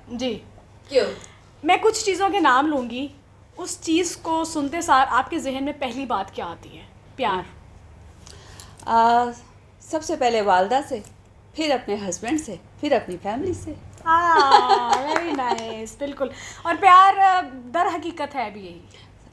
जी। क्यों? मैं कुछ चीज़ों के नाम लूँगी, उस चीज़ को सुनते सार आपके जहन में पहली बात क्या आती है? प्यार। सबसे पहले वालदा से, फिर अपने हस्बैंड से, फिर अपनी फैमिली से। हाँ, वेरी नाइस, बिल्कुल। और प्यार दर हकीकत है भी यही,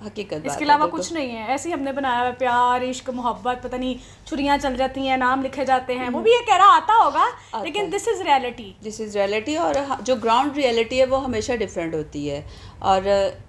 हकीकत बात इसके है, अलावा बिल्कुल। कुछ नहीं है। ऐसे ही हमने बनाया है प्यार, इश्क, मोहब्बत, पता नहीं छुरियाँ चल जाती हैं, नाम लिखे जाते हैं, वो भी ये कह रहा आता होगा, लेकिन this is reality. This is reality. और जो ग्राउंड रियलिटी है वो हमेशा डिफरेंट होती है। और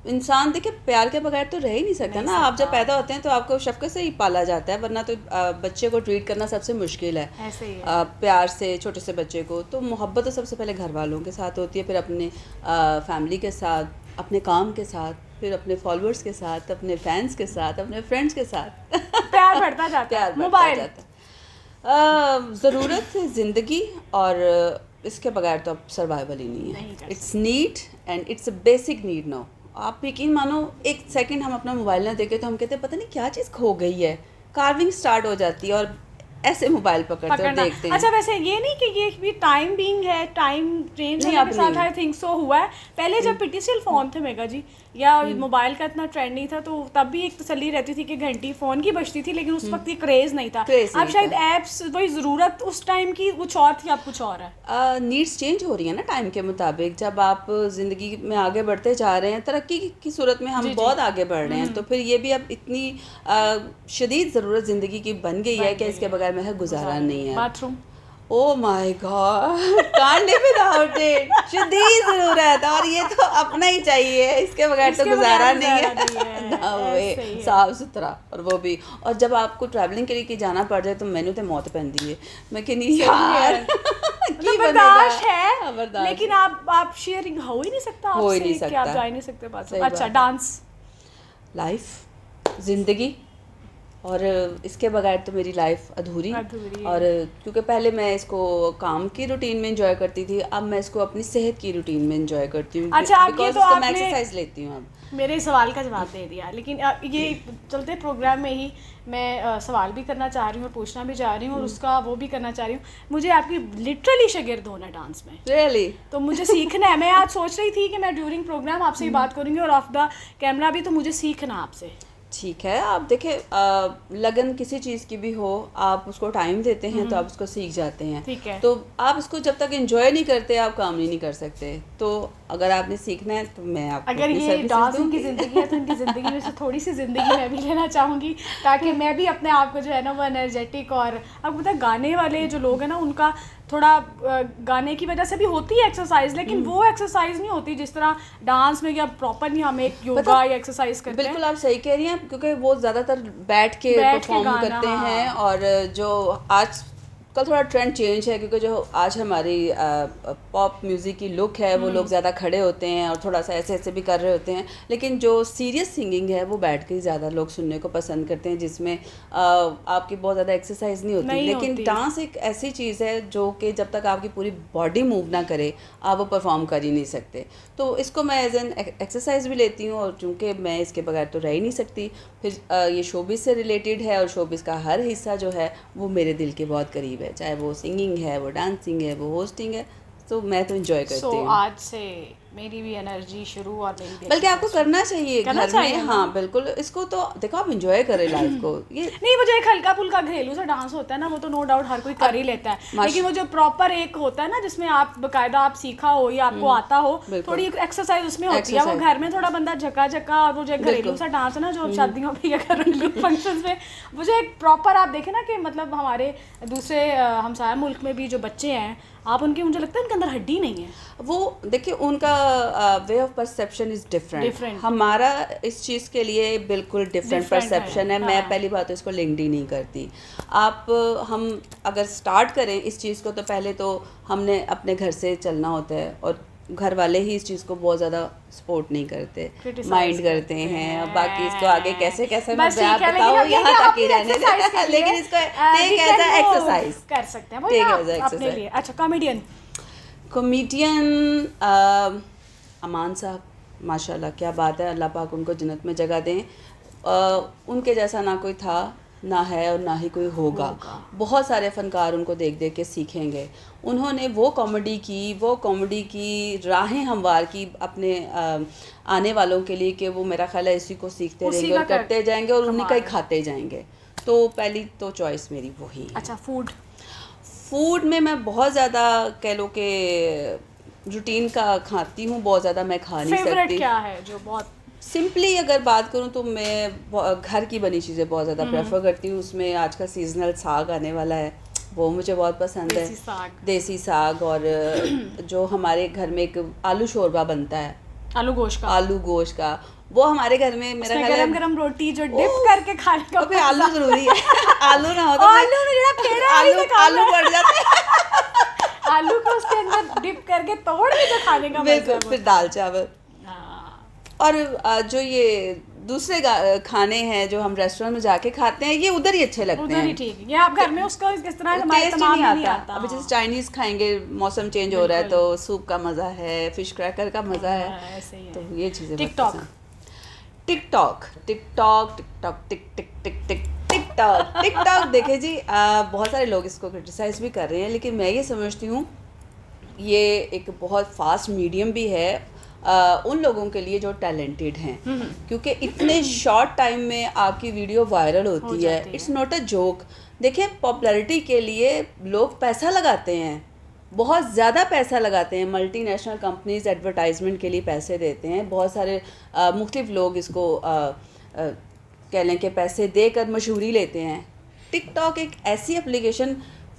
इंसान देखिए प्यार के बगैर तो रह ही नहीं सकता ना। आप जब पैदा होते हैं तो आपको शफ़क़त से ही पाला जाता है, वरना तो बच्चे को ट्रीट करना सबसे मुश्किल है। ऐसे ही है। प्यार से छोटे से बच्चे को तो मोहब्बत तो सबसे पहले घर वालों के साथ होती है, फिर अपने फैमिली के साथ, अपने काम के साथ, फिर अपने फॉलोअर्स के साथ, अपने फैंस के साथ, अपने फ्रेंड्स के साथ। प्यार बढ़ता जाता है। प्यार बढ़ता मोबाइल। जाता है। ज़रूरत है ज़िंदगी, और इसके बगैर तो अब सर्वाइवल ही नहीं नहीं है। कर it's need and it's a basic need no. आप यकीन मानो, एक सेकंड हम अपना मोबाइल ना देखें तो हम कहते हैं पता नहीं क्या चीज़ खो गई है। कार्विंग स्टार्ट हो जाती है और ऐसे मोबाइल पकड़ते और पकड़ना। देखते हैं। अच्छा, वैसे ये नहीं कि ये भी टाइम बीइंग है, टाइम चेंज नहीं, होने अब के साथ नहीं। आई थिंक सो हुआ है। पहले जब पीटीसीएल फ़ोन थे मेगा जी, या मोबाइल का इतना ट्रेंड नहीं था, तो तब भी एक तसल्ली रहती थी कि घंटी फ़ोन की बजती थी, लेकिन उस वक्त ये क्रेज़ नहीं था। क्रेज़ अब नहीं शायद था। ऐप्स, वही ज़रूरत उस टाइम की कुछ और थी, अब कुछ और है। नीड्स चेंज हो रही है ना टाइम के मुताबिक। जब आप ज़िंदगी में आगे बढ़ते जा रहे हैं, तरक्की की सूरत में हम जी, बहुत आगे बढ़ रहे हैं, तो फिर ये भी अब इतनी शदीद ज़रूरत ज़िंदगी की बन गई है कि इसके बगैर महज गुजारा नहीं है। Bathroom. Oh my God, can't live without it. शदीद ज़रूरत, और ये तो अपना ही चाहिए, इसके बगैर तो इसके गुजारा बगैर नहीं गुजारा है। नहीं है, ना ऐसे ही वे है। साफ सुथरा, और वो भी। और जब आपको ट्रैवलिंग के लिए कि जाना पड़ जाए तो मैंने तो मौत पैंदी है। मैं कि नहीं यार, की बर्दाश्त बनेगा। है, बर्दाश्त लेकिन आप शेयरिंग हो ही नहीं सकता हो ही आपसे नहीं कि आप सकता। जा ही नहीं सकते सही बाथरूम। अच्छा, बात है। डांस। लाइफ, ज़िंदगी, और इसके बगैर तो मेरी लाइफ अधूरी। अधूरी और है। क्योंकि पहले मैं इसको काम की रूटीन में एंजॉय करती थी, अब मैं इसको अपनी सेहत की रूटीन में एंजॉय करती हूँ। अच्छा, आप ये बिकॉज तो इसको मैं आपने एक्सरसाइज लेती हूँ अब। मेरे सवाल का जवाब दे दिया, लेकिन ये चलते प्रोग्राम में ही मैं सवाल भी करना चाह रही हूँ और पूछना भी चाह रही हूँ, और उसका वो भी करना चाह रही हूँ। मुझे आपकी लिटरली शागिर्द होना डांस में, रियली? तो मुझे सीखना है। मैं आज सोच रही थी कि मैं ड्यूरिंग प्रोग्राम आपसे ही बात करूँगी, और ऑफ द कैमरा भी, तो मुझे सीखना आपसे। ठीक है। आप देखें, लगन किसी चीज़ की भी हो, आप उसको टाइम देते हैं तो आप उसको सीख जाते हैं। ठीक है। तो आप इसको जब तक एंजॉय नहीं करते आप काम नहीं कर सकते। तो अगर आपने सीखना है तो मैं आपको अगर अपनी ये सर्विसेज डांस दूंगी। इनकी ज़िंदगी है, तो इनकी ज़िंदगी में से थोड़ी सी ज़िंदगी मैं भी लेना चाहूँगी, ताकि मैं भी अपने आप को जो है ना वो एनर्जेटिक, और आपको पता है गाने वाले जो लोग हैं ना, उनका थोड़ा गाने की वजह से भी होती है एक्सरसाइज, लेकिन वो एक्सरसाइज नहीं होती जिस तरह डांस में, या प्रॉपर नहीं हम एक योगा या एक्सरसाइज करते हैं। बिल्कुल आप सही कह रही हैं, क्योंकि वो ज़्यादातर बैठ के परफॉर्म गाना, करते हाँ। हैं। और जो आज कल थोड़ा ट्रेंड चेंज है, क्योंकि जो आज हमारी पॉप म्यूज़िक की लुक है, वो लोग ज़्यादा खड़े होते हैं और थोड़ा सा ऐसे ऐसे भी कर रहे होते हैं। लेकिन जो सीरियस सिंगिंग है वो बैठ के ज़्यादा लोग सुनने को पसंद करते हैं, जिसमें आपकी बहुत ज़्यादा एक्सरसाइज नहीं होती। लेकिन डांस एक ऐसी चीज़ है जो कि जब तक आपकी पूरी बॉडी मूव ना करे आप वो परफॉर्म कर ही नहीं सकते। तो इसको मैं एज एन एक्सरसाइज भी लेती हूँ, और चूँकि मैं इसके बगैर तो रह ही नहीं सकती। फिर ये शोबिज़ से रिलेटेड है, और शोबिज़ का हर हिस्सा जो है वो मेरे दिल के बहुत करीब है, चाहे वो सिंगिंग है, वो डांसिंग है, वो होस्टिंग है। तो मैं तो एंजॉय करती हूँ। आज से मेरी भी एनर्जी शुरू, और मेरी भी बल्कि आपको करना चाहिए घर में। हाँ बिल्कुल, इसको तो देखो आप एंजॉय करें लाइफ को। ये नहीं, मुझे एक हल्का फुल्का घरेलू सा डांस होता है ना, वो तो नो डाउट हर कोई कर ही लेता है, लेकिन वो जो प्रॉपर एक होता है ना, जिसमें आप बकायदा आप सीखा हो या आपको आता हो, थोड़ी एक्सरसाइज उसमें होती है। वो घर में थोड़ा बंदा झका झका, और वो जो घरेलू सा डांस है ना, जो शादियों पे या घरेलू फंक्शंस में, मुझे एक प्रॉपर, आप देखें ना कि मतलब हमारे दूसरे हमसाया मुल्क में भी जो बच्चे हैं, आप उनके, मुझे लगता है उनके अंदर हड्डी नहीं है। वो देखिए उनका way of perception is different. हमारा इस चीज़ के लिए बिल्कुल डिफरेंट परसेप्शन है। मैं पहली बात तो इसको लिंक्ड ही नहीं करती। हम अगर स्टार्ट करें इस चीज़ को, तो पहले तो हमने अपने घर से चलना होता है, और घर वाले ही इस चीज़ को बहुत ज़्यादा सपोर्ट नहीं करते, माइंड करते हैं। अब बाकी इसको आगे कैसे कैसे मैं बताऊँ, यहाँ तक ही रहने दें, लेकिन इसको टेक एज अ एक्सरसाइज कर सकते हैं, टेक एज अ एक्सरसाइज। अच्छा, कॉमेडियन अमान साहब, माशाल्लाह क्या बात है, अल्लाह पाक उनको जन्नत में जगह दें। उनके जैसा ना कोई था, ना है और ना ही कोई होगा। बहुत सारे फ़नकार उनको देख देख के सीखेंगे। उन्होंने वो कॉमेडी की राहें हमवार की अपने आने वालों के लिए कि वो मेरा ख्याल है इसी को सीखते रहेंगे और करते जाएंगे और उन्हीं का ही खाते जाएंगे। तो पहली तो चॉइस मेरी वही है। अच्छा, फूड में मैं बहुत ज़्यादा कह लो कि रूटीन का खाती हूँ, बहुत ज़्यादा मैं खा नहीं सकती। फेवरेट क्या है जो बहुत सिंपली अगर बात करूँ तो मैं घर की बनी चीज़ें बहुत ज़्यादा प्रेफर करती हूँ। उसमें आज का सीजनल साग आने वाला है, वो मुझे बहुत पसंद है, देसी साग। और जो हमारे घर में एक आलू शोरबा बनता है, आलू गोश्त का, वो हमारे घर में मेरा ख्याल है गरम रोटी जो डिप करके खाने का पे आलू जरूरी है। आलू ना हो तो आलू पड़ जाते हैं। आलू को उसके अंदर डिप करके तोड़ के जो खाने का मजा है, फिर दाल चावल। और जो ये दूसरे खाने हैं जो हम रेस्टोरेंट में जाके खाते हैं, ये उधर ही अच्छे लगते हैं, उधर ही ठीक है। ये आप घर में उसको किस तरह टेस्ट नहीं आता। अभी जैसे चाइनीज खाएंगे, मौसम चेंज हो रहा है तो सूप का मजा है, फिश क्रैकर का मजा है, तो ये चीजें। टिकटॉक देखे जी, बहुत सारे लोग इसको क्रिटिसाइज भी कर रहे हैं, लेकिन मैं ये समझती हूँ ये एक बहुत फास्ट मीडियम भी है उन लोगों के लिए जो टैलेंटेड हैं, क्योंकि इतने शॉर्ट टाइम में आपकी वीडियो वायरल होती है। It's not a joke. देखिए, पॉपुलैरिटी के लिए लोग पैसा लगाते हैं, बहुत ज़्यादा पैसा लगाते हैं। मल्टीनेशनल कंपनीज एडवर्टाइजमेंट के लिए पैसे देते हैं। बहुत सारे मुख्तलिफ लोग इसको कह लें कि पैसे देकर मशहूरी लेते हैं। टिकटॉक एक ऐसी एप्लीकेशन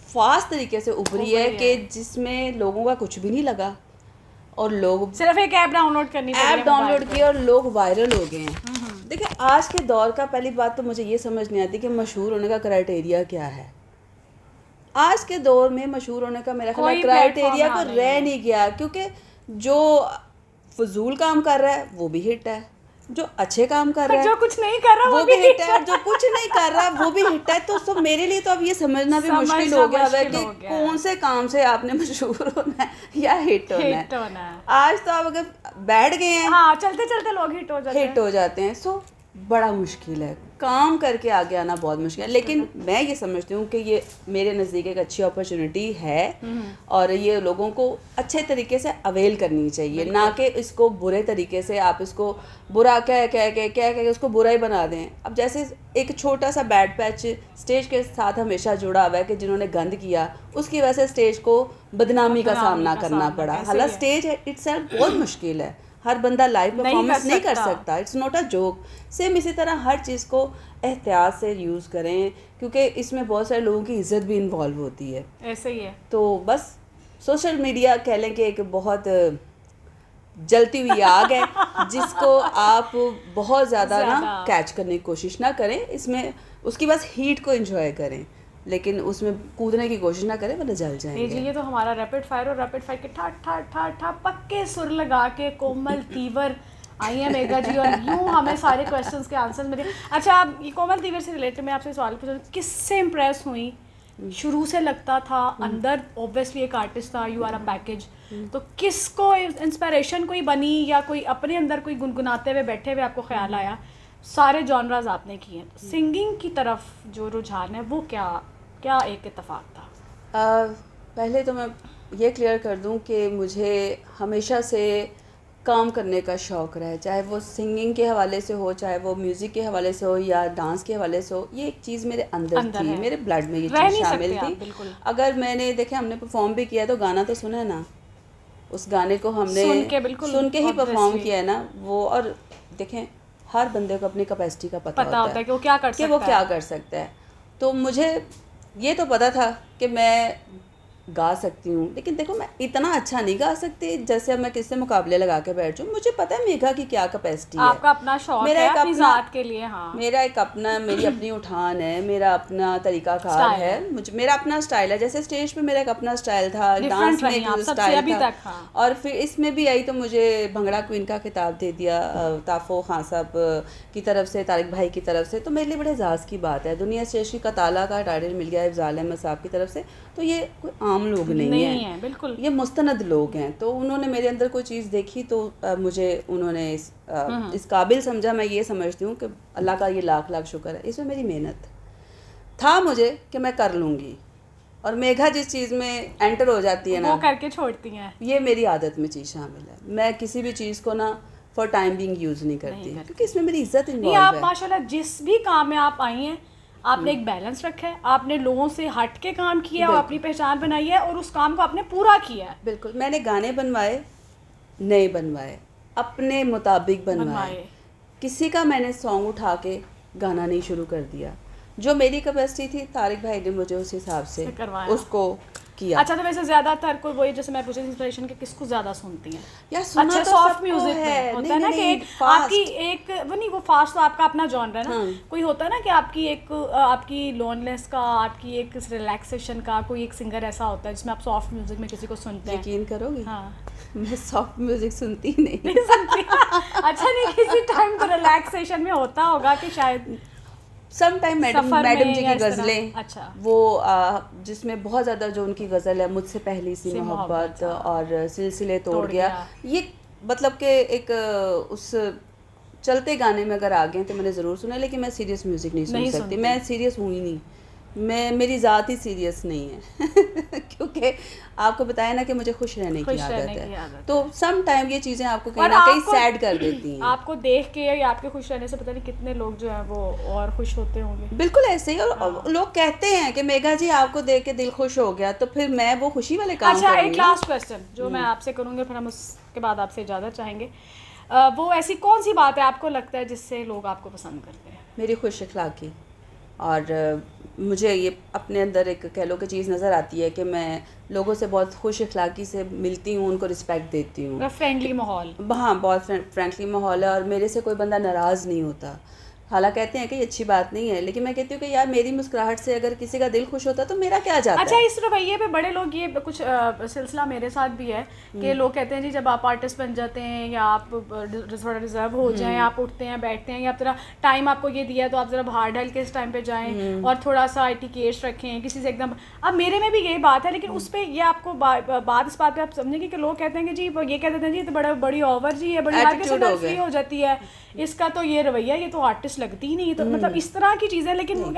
फास्ट तरीके से उभरी है कि जिसमें लोगों का कुछ भी नहीं लगा और लोग सिर्फ एक ऐप डाउनलोड की और लोग वायरल हो गए हैं। देखिए, आज के दौर का पहली बात तो मुझे ये समझ नहीं आती कि मशहूर होने का क्राइटेरिया क्या है। आज के दौर में मशहूर होने का मेरा ख्याल क्राइटेरिया तो रह नहीं गया, क्योंकि जो फजूल काम कर रहा है वो भी हिट है, जो अच्छे काम कर रहा है, जो कुछ नहीं कर रहा वो भी हिट है, जो कुछ नहीं कर रहा वो भी हिट है। तो सब मेरे लिए तो अब ये समझना भी मुश्किल हो गया है कि कौन से काम से आपने मशहूर होना है या हिट होना है। आज तो आप अगर बैठ गए हैं, हाँ, चलते चलते लोग हिट हो जाते हैं। सो बड़ा मुश्किल है, काम करके आगे आना बहुत मुश्किल है। लेकिन मैं ये समझती हूँ कि ये मेरे नज़दीक एक अच्छी अपॉर्चुनिटी है और ये लोगों को अच्छे तरीके से अवेल करनी चाहिए, ना कि इसको बुरे तरीके से आप इसको बुरा कह के उसको बुरा ही बना दें। अब जैसे एक छोटा सा बैड पैच स्टेज के साथ हमेशा जुड़ा हुआ है कि जिन्होंने गंद किया उसकी वजह से स्टेज को बदनामी का सामना करना पड़ा। हालांकि स्टेज इटसेल्फ बहुत मुश्किल है, हर बंदा लाइव परफॉर्मेंस नहीं कर सकता। It's not a joke. Same इसी तरह हर चीज़ को एहतियात से यूज़ करें, क्योंकि इसमें बहुत सारे लोगों की इज्जत भी इन्वॉल्व होती है। ऐसे ही है। तो बस सोशल मीडिया कह लें कि एक बहुत जलती हुई आग है जिसको आप बहुत ज़्यादा ना कैच करने की कोशिश ना करें। इसमें उसकी बस हीट को एंजॉय करें, लेकिन उसमें कूदने की कोशिश ना करें वरना जल जाएंगे। जी, ये तो हमारा रैपिड फायर और रैपिड फायर के ठा पक्के सुर लगा के कोमल तीवर आई है मेघा जी, और यूं हमें सारे क्वेश्चंस के आंसर मिले। अच्छा, आप ये कोमल तीवर से रिलेटेड मैं आपसे सवाल पूछूं, किससे इम्प्रेस हुई? शुरू से लगता था अंदर ऑब्वियसली एक आर्टिस्ट था, यू आर अ पैकेज, तो किसको इंस्पिरेशन कोई बनी या कोई अपने अंदर कोई गुनगुनाते हुए बैठे हुए आपको ख्याल आया? सारे जॉनराज आपने किए हैं, सिंगिंग की तरफ जो रुझान है वो क्या एक इत्तेफाक था? पहले तो मैं ये क्लियर कर दूं कि मुझे हमेशा से काम करने का शौक़ रहा है, चाहे वो सिंगिंग के हवाले से हो, चाहे वो म्यूज़िक के हवाले से हो या डांस के हवाले से हो। ये एक चीज़ मेरे अंदर थी, मेरे ब्लड में ये चीज़ शामिल थी। अगर मैंने देखे हमने परफॉर्म भी किया तो गाना तो सुना है ना, उस गाने को हमने सुन के ही परफॉर्म किया है ना वो। और देखें, हर बंदे को अपनी कैपेसिटी का पता होता है कि वो क्या कर सकता है। तो मुझे ये तो पता था कि मैं गा सकती हूँ, लेकिन देखो मैं इतना अच्छा नहीं गा सकती जैसे अब मैं किससे मुकाबले लगा के बैठ जाऊँ। मुझे पता है मेघा की क्या कैपेसिटी है, आपका अपना शौक है अपनी ज़ात के लिए। हाँ, मेरा एक अपना, मेरी अपनी उठान है, मेरा अपना तरीकाकार है, मुझे मेरा अपना स्टाइल है। जैसे स्टेज पे मेरा एक अपना स्टाइल था, डांस में एक स्टाइल था, और फिर इसमें भी आई तो मुझे भंगड़ा क्वीन का खिताब दे दिया ताफ़ो खान साहब की तरफ से, तारिक भाई की तरफ से। तो मेरे लिए बड़े एजाज़ की बात है। दुनिया स्टेज की कताला का टाइटल मिल गया इफ़ज़ाल अहमद साहब की तरफ से, तो ये कोई आम लोग नहीं है, बिल्कुल ये मुस्तनद लोग हैं। तो उन्होंने मेरे अंदर कोई चीज़ देखी तो मुझे उन्होंने इस काबिल समझा। मैं ये समझती हूँ कि अल्लाह का ये लाख लाख शुक्र है, इसमें मेरी मेहनत। था मुझे कि मैं कर लूँगी, और मेघा जिस चीज़ में एंटर हो जाती है ना, वो करके छोड़ती हैं। ये मेरी आदत में चीज़ शामिल है। मैं किसी भी चीज़ को ना फॉर टाइम बिंग यूज़ नहीं करती, क्योंकि इसमें मेरी इज्जत नहीं, इन्वॉल्व आप है। माशाल्लाह जिस भी काम में आप आई हैं, आपने एक बैलेंस रखा है, आपने लोगों से हट के काम किया और अपनी पहचान बनाई है, और उस काम को आपने पूरा किया है। बिल्कुल, मैंने गाने बनवाए, नए बनवाए, अपने मुताबिक बनवाए। किसी का मैंने सॉन्ग उठा के गाना नहीं शुरू कर दिया। जो मेरी कैपेसिटी थी, तारिक भाई ने मुझे उस हिसाब से उसको किया। अच्छा, तो वैसे ज़्यादातर कोई वही, जैसे मैं पूछी इंस्पिरेशन के किसको ज़्यादा सुनती हैं? यार सुना अच्छा, तो सॉफ्ट सबको म्यूजिक है, में होता नहीं, है ना नहीं, कि नहीं, एक fast। आपकी एक वो नहीं, वो फास्ट तो आपका अपना जॉनर है ना। हाँ। कोई होता है ना कि आपकी एक आपकी लोनलेस का, आपकी एक रिलैक्सेशन का कोई एक सिंगर ऐसा होता है जिसमें आप सॉफ्ट म्यूजिक में किसी को सुनते हैं। यकीन करोगी, हाँ। मैं सॉफ्ट म्यूजिक सुनती ही नहीं। नहीं सुनती। अच्छा, नहीं, किसी टाइम तो रिलैक्सेशन में होता होगा कि शायद सम टाइम मैडम जी की गज़लें, अच्छा, वो जिसमें बहुत ज़्यादा जो उनकी गज़ल है, मुझसे पहली सी मोहब्बत और सिलसिले तोड़ गया, ये मतलब कि एक उस चलते गाने में अगर आ गए तो मैंने ज़रूर सुना, लेकिन मैं सीरियस म्यूज़िक नहीं सुन सकती। मैं सीरियस हुई नहीं, मेरी ज़ात ही सीरियस नहीं है। क्योंकि आपको बताया ना कि मुझे खुश रहने की आदत है, तो सम टाइम ये चीज़ें आपको कहीं ना कहीं सैड कर देती हैं। आपको देख के या आपके खुश रहने से पता नहीं कितने लोग जो हैं वो और खुश होते होंगे। बिल्कुल ऐसे ही, और लोग कहते हैं कि मेघा जी आपको देख के दिल खुश हो गया, तो फिर मैं वो खुशी वाले काम अच्छा, करूँगी। एक लास्ट क्वेश्चन जो मैं आपसे करूँगी, फिर हम उसके बाद आपसे इजाज़त चाहेंगे। वो ऐसी कौन सी बात है आपको लगता है जिससे लोग आपको पसंद करते हैं? मेरी खुश अखलाकी, और मुझे ये अपने अंदर एक कह लो कि चीज़ नज़र आती है कि मैं लोगों से बहुत खुश अखलाकी से मिलती हूँ, उनको रिस्पेक्ट देती हूँ। फ्रेंडली माहौल। हाँ, बहुत फ्रेंडली माहौल है, और मेरे से कोई बंदा नाराज़ नहीं होता। हालांकि कहते हैं कि ये अच्छी बात नहीं है, लेकिन मैं कहती हूँ कि यार मेरी मुस्कुराहट से अगर किसी का दिल खुश होता तो मेरा क्या जाता अच्छा, है। इस रवैये पे बड़े लोग, ये कुछ सिलसिला मेरे साथ भी है कि लोग कहते हैं जी जब आप आर्टिस्ट बन जाते हैं या आप थोड़ा रिजर्व हो जाएं, आप उठते हैं बैठते हैं, या आप जरा टाइम आपको ये दिया तो आप ज़रा बाहर ढल के इस टाइम पे जाएं और थोड़ा सा एटिकेट्स रखें किसी से एकदम। अब मेरे में भी यही बात है, लेकिन उस पर ये आपको बात इस बात पे आप समझेंगे कि लोग कहते हैं कि जी ये कहते हैं जी तो बड़ा बड़ी ओवर जी है, बड़ी फ्री हो जाती है, इसका तो ये रवैया, ये तो आर्टिस्ट लगती ही नहीं। तो मतलब इस तरह की चीज़ें, लेकिन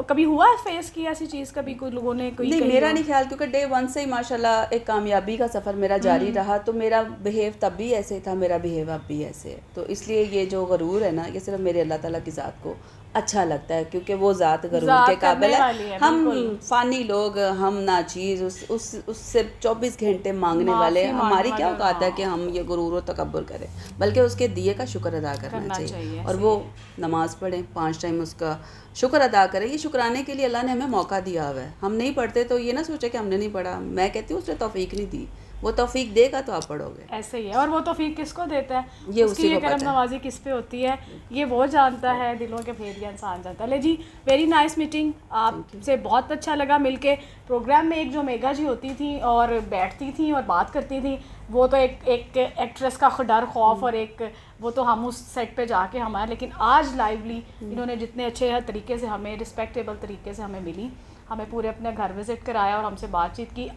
कभी हुआ फेस की ऐसी चीज़, कभी कोई लोगों ने कोई नहीं, मेरा नहीं ख्याल, क्योंकि डे वन से ही माशाल्लाह एक कामयाबी का सफ़र मेरा जारी रहा, तो मेरा बिहेव तब भी ऐसे था, मेरा बिहेव अब भी ऐसे है। तो इसलिए ये जो गरूर है ना, ये सिर्फ मेरे अल्लाह ताला की ज़ात को अच्छा लगता है, क्योंकि वो ज़ात गरूर के काबिल है। हम फ़ानी लोग, हम नाचीज़, उससे 24 घंटे मांगने वाले, हमारी क्या औकात है कि हम ये गुरूर और तकब्बुर करें, बल्कि उसके दिए का शुक्र अदा करना चाहिए। और वो नमाज़ पढ़ें, 5 टाइम उसका शुक्र अदा करें। ये शुक्राने के लिए अल्लाह ने हमें मौका दिया हुआ है। हम नहीं पढ़ते तो ये ना सोचे कि हमने नहीं पढ़ा। मैं कहती हूँ उसने तौफीक नहीं दी, वो तौफीक देगा तो आप पढ़ोगे। ऐसे ही है, और वो तौफीक किसको देता है, ये उसकी ये करम नवाजी किस पे होती है, ये वो जानता है, दिलों के भेद या इंसान जानता है। ले जी, वेरी नाइस मीटिंग, आपसे बहुत अच्छा लगा मिलके। प्रोग्राम में एक जो मेघा जी होती थी और बैठती थी और बात करती थी, वो तो एक एक्ट्रेस का डर खौफ, और एक वो तो हम उस सेट पे जाके हमारे, लेकिन आज लाइवली इन्होंने जितने अच्छे तरीके से हमें, रिस्पेक्टेबल तरीके से हमें मिली, हमें पूरे अपने घर विज़िट कराया और हमसे बातचीत की।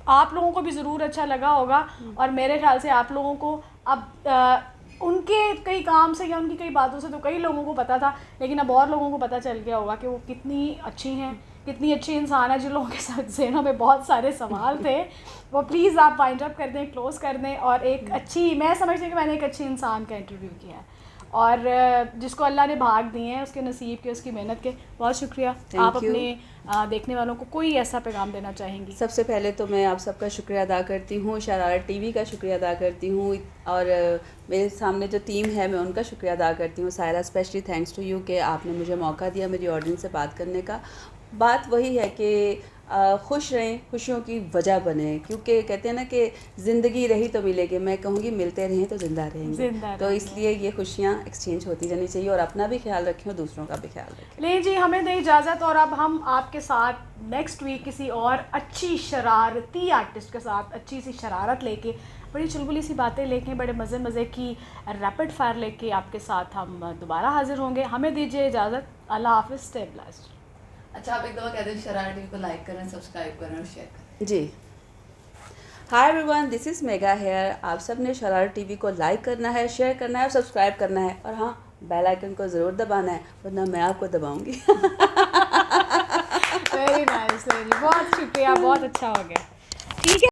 आप लोगों को भी ज़रूर अच्छा लगा होगा, और मेरे ख्याल से आप लोगों को अब उनके कई काम से या उनकी कई बातों से तो कई लोगों को पता था, लेकिन अब और लोगों को पता चल गया होगा कि वो कितनी अच्छी हैं, कितनी अच्छी इंसान है। जिन लोगों के साथ ज़हनों में बहुत सारे सवाल थे वो प्लीज़ आप वाइंड अप कर दें, क्लोज़ कर दें, और एक अच्छी, मैं समझती हूँ कि मैंने एक अच्छी इंसान का इंटरव्यू किया है, और जिसको अल्लाह ने भाग दिए हैं, उसके नसीब के, उसकी मेहनत के। बहुत शुक्रिया। आप अपने देखने वालों को कोई ऐसा पैगाम देना चाहेंगी? सबसे पहले तो मैं आप सबका शुक्रिया अदा करती हूँ, शरारत टीवी का शुक्रिया अदा करती हूँ, और मेरे सामने जो टीम है मैं उनका शुक्रिया अदा करती हूँ। Saira, specially thanks to you कि आपने मुझे मौका दिया मेरी ऑडियंस से बात करने का। बात वही है कि खुश रहें, खुशियों की वजह बने, क्योंकि कहते हैं ना कि ज़िंदगी रही तो मिलेगी, मैं कहूँगी मिलते रहें तो ज़िंदा रहेंगे। तो इसलिए ये खुशियाँ एक्सचेंज होती रहनी चाहिए, और अपना भी ख्याल रखें और दूसरों का भी ख्याल रखें। ले जी, हमें दें इजाज़त, और अब हम आपके साथ नेक्स्ट वीक किसी और अच्छी शरारती आर्टिस्ट के साथ अच्छी सी शरारत लेके, बड़ी चुलबुली सी बातें लेके, बड़े मज़े की रैपिड फायर लेके आपके साथ हम दोबारा हाजिर होंगे। हमें दीजिए इजाज़त। अल्लाह हाफ़िज़, स्टे ब्लेस्ड। अच्छा, आप एक दफ़ा कह दें शरारत टीवी को लाइक करें, सब्सक्राइब करें और शेयर करें। जी, hi everyone, this is Megha here. आप सब ने शरारत टीवी को लाइक करना है, शेयर करना है और सब्सक्राइब करना है, और हाँ, बेल आइकन को ज़रूर दबाना है, वरना मैं आपको दबाऊंगी। वेरी नाइस, वेरी, बहुत शुक्रिया, बहुत अच्छा हो गया। ठीक है।